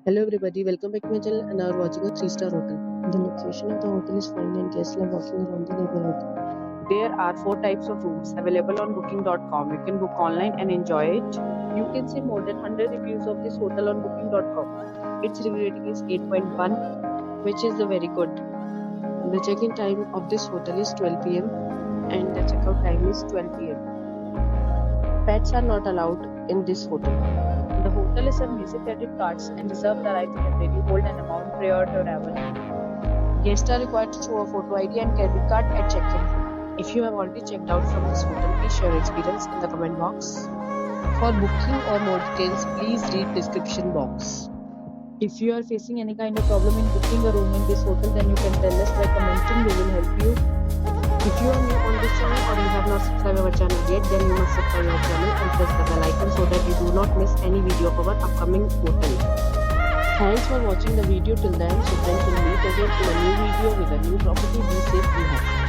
Hello everybody, welcome back to my channel and now we're watching a 3-star hotel. The location of the hotel is fine and guests love walking around the neighborhood. There are 4 types of rooms available on booking.com. You can book online and enjoy it. You can see more than 100 reviews of this hotel on booking.com. Its review rating is 8.1, which is very good. The check-in time of this hotel is 12 p.m. and the checkout time is 12 p.m. Pets are not allowed in this hotel. The hotel accepts basic credit cards and reserves the right to temporarily hold an amount prior to arrival. Guests are required to show a photo ID and credit card at check-in. If you have already checked out from this hotel, please share your experience in the comment box. For booking or more details, please read description box. If you are facing any kind of problem in booking a room in this hotel, then you can tell us by commenting. We will help you. If you are new on this channel or you have not subscribed our channel yet, then you must subscribe our channel and press the bell icon so that you do not miss any video of our upcoming hotel. Thanks for watching the video till then. So friends, will meet again in a new video with a new property. Be safe, be happy.